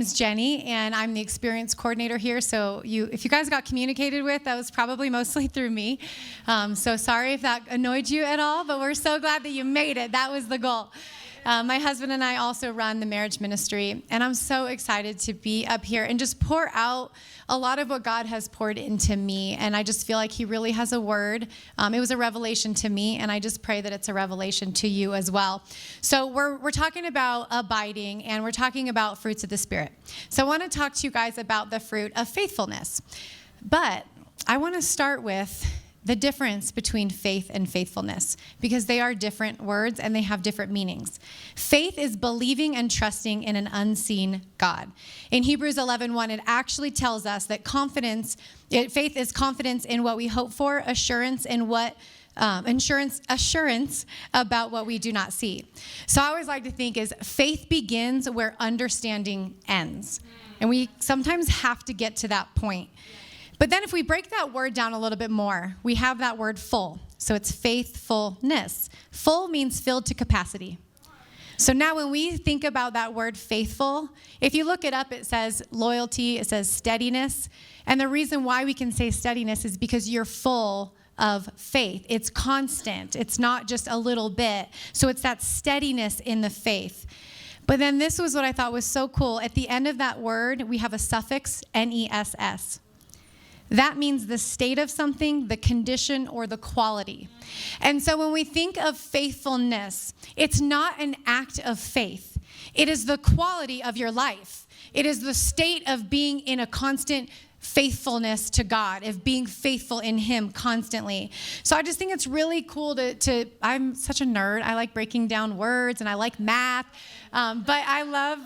name's Jenni, and I'm the experience coordinator here. So if you guys got communicated with, that was probably mostly through me. So sorry if that annoyed you at all, but we're so glad that you made it. That was the goal. My husband and I also run the marriage ministry, and I'm so excited to be up here and just pour out a lot of what God has poured into me, and I just feel like he really has a word. It was a revelation to me, and I just pray that it's a revelation to you as well. So we're talking about abiding, and we're talking about fruits of the Spirit. So I want to talk to you guys about the fruit of faithfulness, but I want to start with the difference between faith and faithfulness, because they are different words and they have different meanings. Faith is believing and trusting in an unseen God. In Hebrews 11:1, it actually tells us that faith is confidence in what we hope for, assurance about what we do not see. So I always like to think is faith begins where understanding ends. And we sometimes have to get to that point. But then if we break that word down a little bit more, we have that word full. So it's faithfulness. Full means filled to capacity. So now when we think about that word faithful, if you look it up, it says loyalty, it says steadiness. And the reason why we can say steadiness is because you're full of faith. It's constant. It's not just a little bit. So it's that steadiness in the faith. But then this was what I thought was so cool. At the end of that word, we have a suffix, ness. That means the state of something, the condition, or the quality. And so when we think of faithfulness, it's not an act of faith. It is the quality of your life. It is the state of being in a constant faithfulness to God, of being faithful in him constantly. So I just think it's really cool to I'm such a nerd. I like breaking down words and I like math, but I love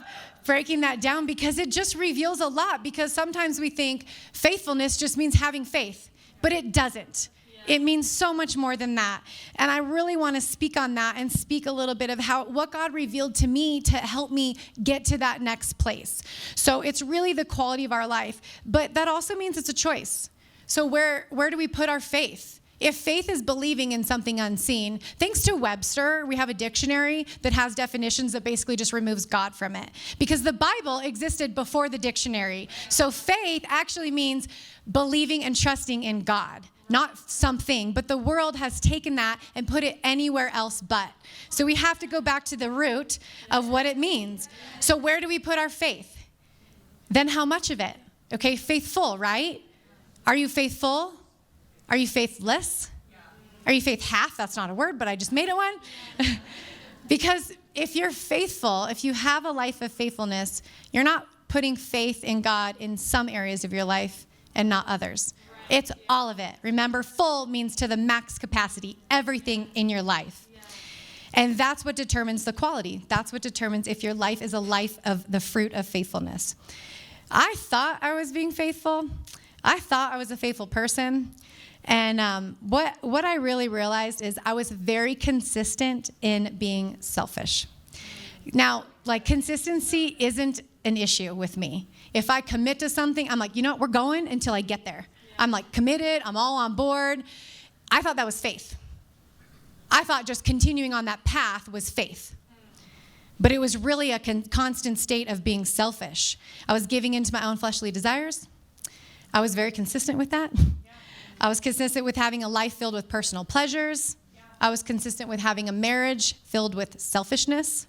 breaking that down because it just reveals a lot, because sometimes we think faithfulness just means having faith, but it doesn't. It means so much more than that. And I really want to speak on that and speak a little bit of what God revealed to me to help me get to that next place. So it's really the quality of our life, but that also means it's a choice. So where do we put our faith? If faith is believing in something unseen, thanks to Webster, we have a dictionary that has definitions that basically just removes God from it. Because the Bible existed before the dictionary. So faith actually means believing and trusting in God, not something. But the world has taken that and put it anywhere else but. So we have to go back to the root of what it means. So where do we put our faith? Then how much of it? Okay, faithful, right? Are you faithful? Are you faithless? Are you faith half? That's not a word, but I just made it one. Because if you're faithful, if you have a life of faithfulness, you're not putting faith in God in some areas of your life and not others. It's all of it. Remember, full means to the max capacity, everything in your life. And that's what determines the quality. That's what determines if your life is a life of the fruit of faithfulness. I thought I was being faithful. I thought I was a faithful person. And what I really realized is I was very consistent in being selfish. Now, like, consistency isn't an issue with me. If I commit to something, I'm like, you know what, we're going until I get there. I'm like committed, I'm all on board. I thought that was faith. I thought just continuing on that path was faith. But it was really a constant state of being selfish. I was giving into my own fleshly desires. I was very consistent with that. I was consistent with having a life filled with personal pleasures. I was consistent with having a marriage filled with selfishness.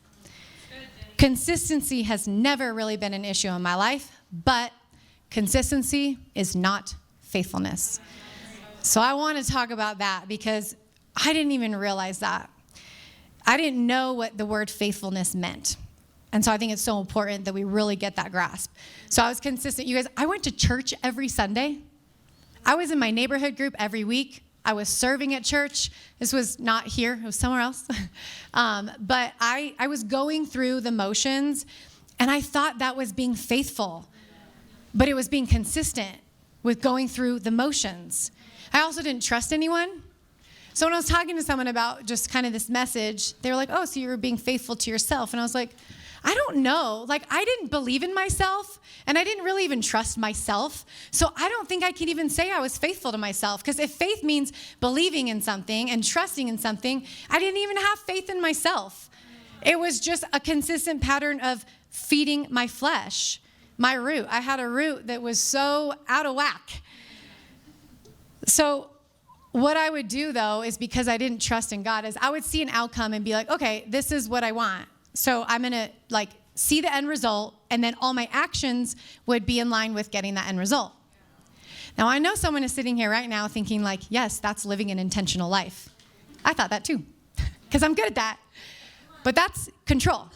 Consistency has never really been an issue in my life, but consistency is not faithfulness. So I want to talk about that because I didn't even realize that. I didn't know what the word faithfulness meant. And so I think it's so important that we really get that grasp. So I was consistent. You guys, I went to church every Sunday. I was in my neighborhood group every week. I was serving at church. This was not here. It was somewhere else. But I was going through the motions, and I thought that was being faithful. But it was being consistent with going through the motions. I also didn't trust anyone. So when I was talking to someone about just kind of this message, they were like, oh, so you were being faithful to yourself. And I was like, I don't know. Like, I didn't believe in myself, and I didn't really even trust myself. So I don't think I can even say I was faithful to myself, because if faith means believing in something and trusting in something, I didn't even have faith in myself. It was just a consistent pattern of feeding my flesh. my root. I had a root that was so out of whack. So what I would do, though, is because I didn't trust in God, is I would see an outcome and be like, okay, this is what I want. So I'm going to see the end result, and then all my actions would be in line with getting that end result. Now, I know someone is sitting here right now thinking yes, that's living an intentional life. I thought that too, because I'm good at that. But that's control.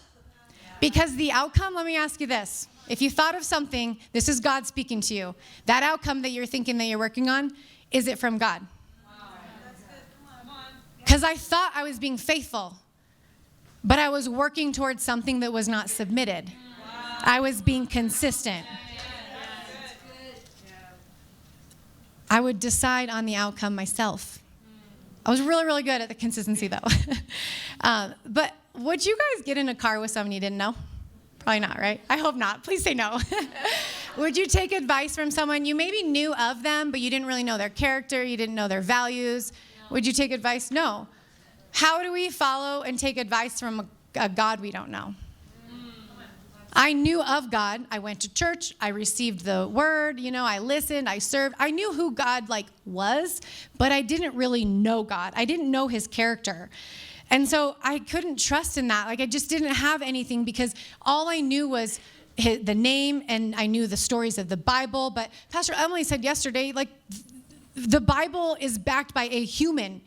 Because the outcome, let me ask you this. If you thought of something, this is God speaking to you. That outcome that you're thinking that you're working on, is it from God? Because I thought I was being faithful, but I was working towards something that was not submitted. I was being consistent. I would decide on the outcome myself. I was really, really good at the consistency, though. But would you guys get in a car with someone you didn't know? Probably not, right? I hope not. Please say no. Would you take advice from someone you maybe knew of them, but you didn't really know their character, you didn't know their values? Would you take advice? No. How do we follow and take advice from a God we don't know? I knew of God. I went to church. I received the word. I listened. I served. I knew who God was, but I didn't really know God. I didn't know his character. And so I couldn't trust in that. I just didn't have anything because all I knew was the name, and I knew the stories of the Bible. But Pastor Emily said yesterday, the Bible is backed by a human.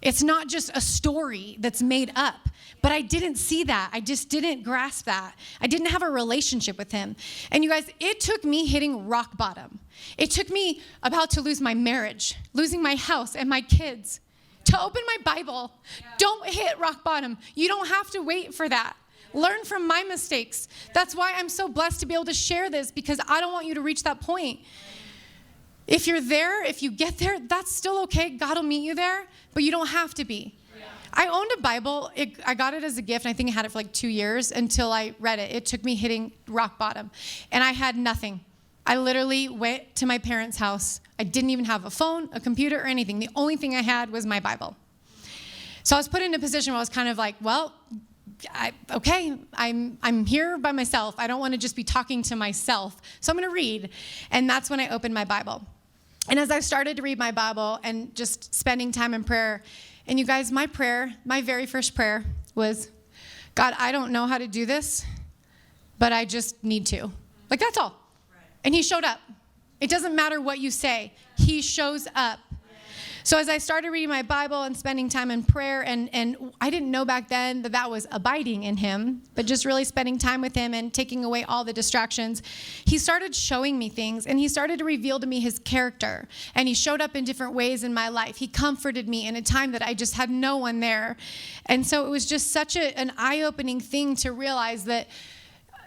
It's not just a story that's made up. But I didn't see that. I just didn't grasp that. I didn't have a relationship with him. And you guys, it took me hitting rock bottom. It took me about to lose my marriage, losing my house and my kids, to open my Bible. Don't hit rock bottom. You don't have to wait for that. Learn from my mistakes. That's why I'm so blessed to be able to share this, because I don't want you to reach that point. If you're there, if you get there, that's still okay. God will meet you there, but you don't have to be. I owned a Bible. I got it as a gift, and I think I had it for 2 years until I read it. It took me hitting rock bottom, and I had nothing. I literally went to my parents' house. I didn't even have a phone, a computer, or anything. The only thing I had was my Bible. So I was put in a position where I was kind of I'm here by myself. I don't want to just be talking to myself, so I'm going to read. And that's when I opened my Bible. And as I started to read my Bible and just spending time in prayer, and you guys, my very first prayer was, God, I don't know how to do this, but I just need to. That's all. Right. And he showed up. It doesn't matter what you say. He shows up. So as I started reading my Bible and spending time in prayer, and I didn't know back then that was abiding in him, but just really spending time with him and taking away all the distractions, he started showing me things, and he started to reveal to me his character. And he showed up in different ways in my life. He comforted me in a time that I just had no one there. And so it was just such an eye-opening thing to realize that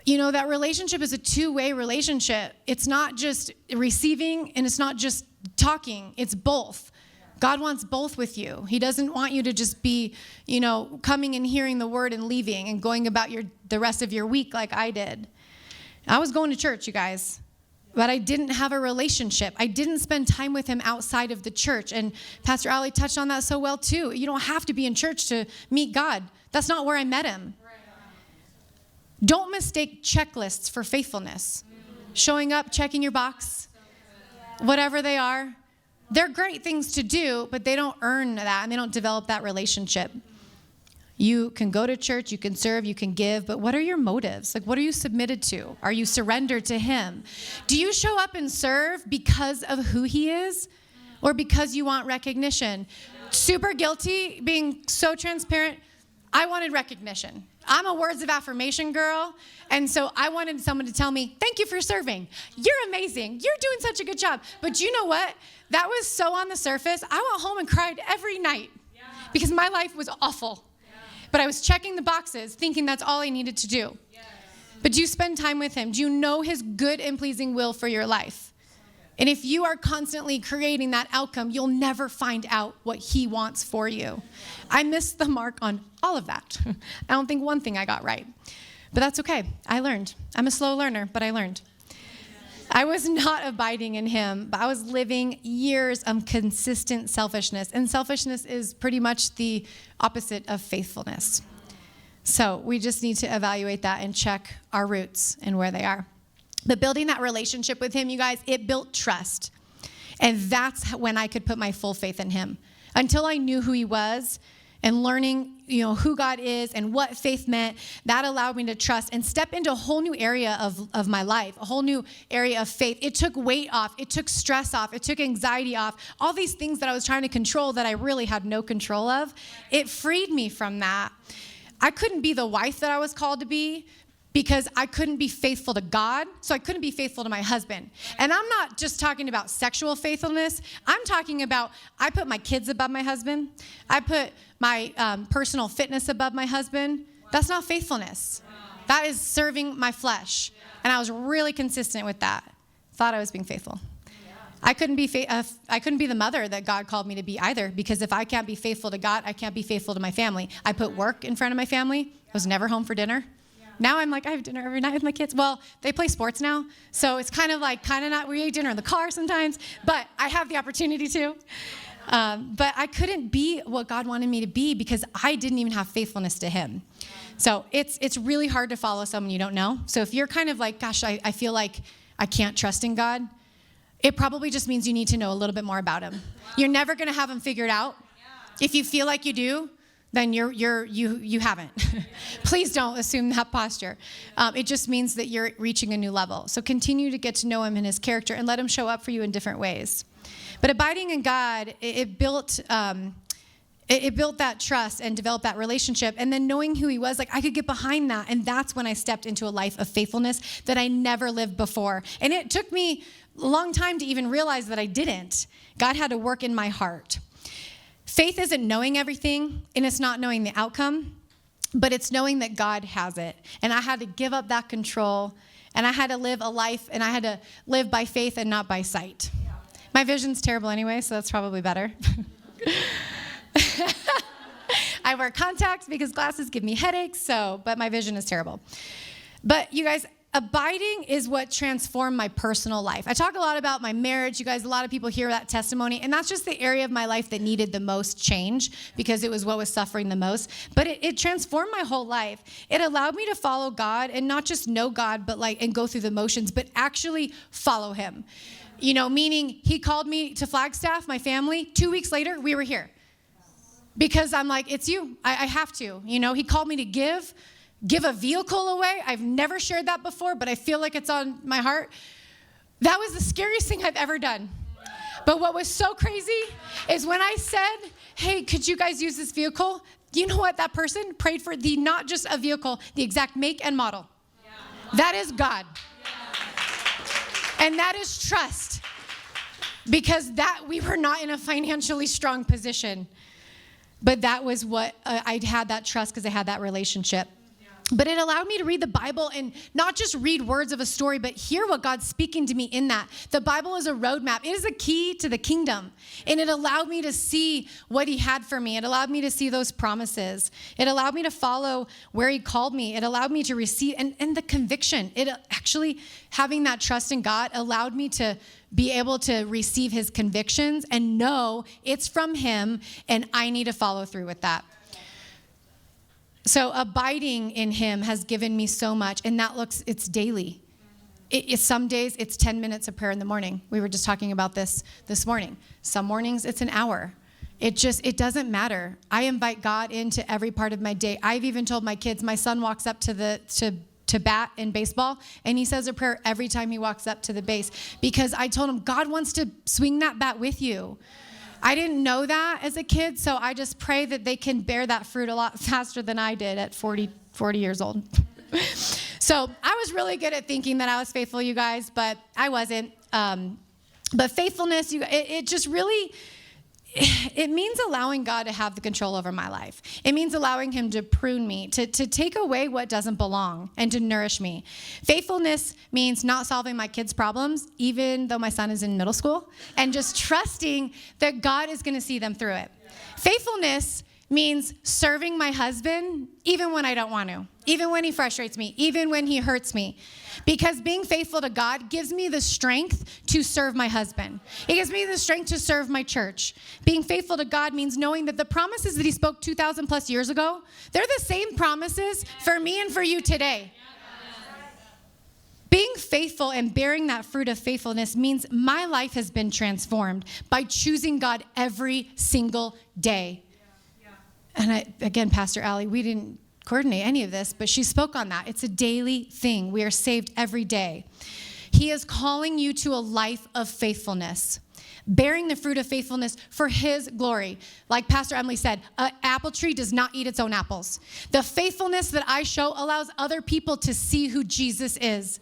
that relationship is a two-way relationship. It's not just receiving, and it's not just talking. It's both. God wants both with you. He doesn't want you to just be, coming and hearing the word and leaving and going about the rest of your week like I did. I was going to church, you guys, but I didn't have a relationship. I didn't spend time with him outside of the church. And Pastor Ali touched on that so well too. You don't have to be in church to meet God. That's not where I met him. Don't mistake checklists for faithfulness. Showing up, checking your box, whatever they are. They're great things to do, but they don't earn that, and they don't develop that relationship. You can go to church, you can serve, you can give, but what are your motives? What are you submitted to? Are you surrendered to him? Do you show up and serve because of who he is, or because you want recognition? Super guilty, being so transparent. I wanted recognition. I'm a words of affirmation girl, and so I wanted someone to tell me, thank you for serving. You're amazing. You're doing such a good job. But you know what? That was so on the surface. I went home and cried every night because my life was awful. But I was checking the boxes, thinking that's all I needed to do. But do you spend time with him? Do you know his good and pleasing will for your life? And if you are constantly creating that outcome, you'll never find out what he wants for you. I missed the mark on all of that. I don't think one thing I got right. But that's okay. I learned. I'm a slow learner, but I learned. I was not abiding in him, but I was living years of consistent selfishness. And selfishness is pretty much the opposite of faithfulness. So we just need to evaluate that and check our roots and where they are. But building that relationship with him, you guys, it built trust. And that's when I could put my full faith in him. Until I knew who he was and learning, who God is and what faith meant, that allowed me to trust and step into a whole new area of my life, a whole new area of faith. It took weight off. It took stress off. It took anxiety off. All these things that I was trying to control that I really had no control of, it freed me from that. I couldn't be the wife that I was called to be because I couldn't be faithful to God, so I couldn't be faithful to my husband. And I'm not just talking about sexual faithfulness. I'm talking about I put my kids above my husband. I put my personal fitness above my husband. That's not faithfulness. That is serving my flesh. And I was really consistent with that. Thought I was being faithful. I couldn't be the mother that God called me to be either, because if I can't be faithful to God, I can't be faithful to my family. I put work in front of my family. I was never home for dinner. Now I'm like, I have dinner every night with my kids. Well, they play sports now, so it's kind of not, we eat dinner in the car sometimes, but I have the opportunity to. But I couldn't be what God wanted me to be because I didn't even have faithfulness to him. So it's really hard to follow someone you don't know. So if you're kind of like, gosh, I feel like I can't trust in God, it probably just means you need to know a little bit more about him. You're never going to have him figured out. If you feel like you do, then you haven't. Please don't assume that posture. It just means that you're reaching a new level. So continue to get to know him and his character and let him show up for you in different ways. But abiding in God, it built that trust and developed that relationship. And then knowing who he was, like I could get behind that. And that's when I stepped into a life of faithfulness that I never lived before. And it took me a long time to even realize that I didn't. God had to work in my heart. Faith isn't knowing everything, and it's not knowing the outcome, but it's knowing that God has it. And I had to give up that control, and I had to live a life, and I had to live by faith and not by sight. Yeah. My vision's terrible anyway, so that's probably better. I wear contacts because glasses give me headaches, but my vision is terrible. But you guys, abiding is what transformed my personal life. I talk a lot about my marriage. You guys, a lot of people hear that testimony, and that's just the area of my life that needed the most change because it was what was suffering the most. But it transformed my whole life. It allowed me to follow God and not just know God, but and go through the motions, but actually follow him. Meaning he called me to Flagstaff, my family. 2 weeks later, we were here because I'm like, it's you. I have to. He called me to give a vehicle away. I've never shared that before, but I feel like it's on my heart. That was the scariest thing I've ever done. But what was so crazy is when I said, hey, could you guys use this vehicle? You know what? That person prayed for not just a vehicle, the exact make and model. Yeah. That is God. Yeah. And that is trust. Because we were not in a financially strong position. But that was what I had that trust because I had that relationship. But it allowed me to read the Bible and not just read words of a story, but hear what God's speaking to me in that. The Bible is a roadmap. It is a key to the kingdom. And it allowed me to see what he had for me. It allowed me to see those promises. It allowed me to follow where he called me. It allowed me to receive, and the conviction. It actually, having that trust in God allowed me to be able to receive his convictions and know it's from him, and I need to follow through with that. So abiding in him has given me so much, and it's daily. Some days it's 10 minutes of prayer in the morning. We were just talking about this morning. Some mornings it's an hour. It doesn't matter. I invite God into every part of my day. I've even told my kids, my son walks up to bat in baseball, and he says a prayer every time he walks up to the base, because I told him God wants to swing that bat with you. I didn't know that as a kid, so I just pray that they can bear that fruit a lot faster than I did at 40 years old. So I was really good at thinking that I was faithful, you guys, but I wasn't. But faithfulness, it just really, it means allowing God to have the control over my life. It means allowing him to prune me, to take away what doesn't belong and to nourish me. Faithfulness means not solving my kids' problems, even though my son is in middle school, and just trusting that God is going to see them through it. Faithfulness means serving my husband even when I don't want to, even when he frustrates me, even when he hurts me. Because being faithful to God gives me the strength to serve my husband. It gives me the strength to serve my church. Being faithful to God means knowing that the promises that he spoke 2,000 plus years ago, they're the same promises for me and for you today. Being faithful and bearing that fruit of faithfulness means my life has been transformed by choosing God every single day. And again, Pastor Allie, we didn't coordinate any of this, but she spoke on that. It's a daily thing. We are saved every day. He is calling you to a life of faithfulness, bearing the fruit of faithfulness for his glory. Like Pastor Emily said, an apple tree does not eat its own apples. The faithfulness that I show allows other people to see who Jesus is.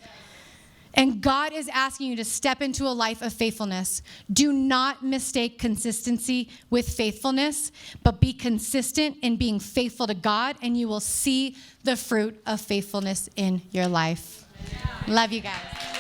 And God is asking you to step into a life of faithfulness. Do not mistake consistency with faithfulness, but be consistent in being faithful to God, and you will see the fruit of faithfulness in your life. Love you guys.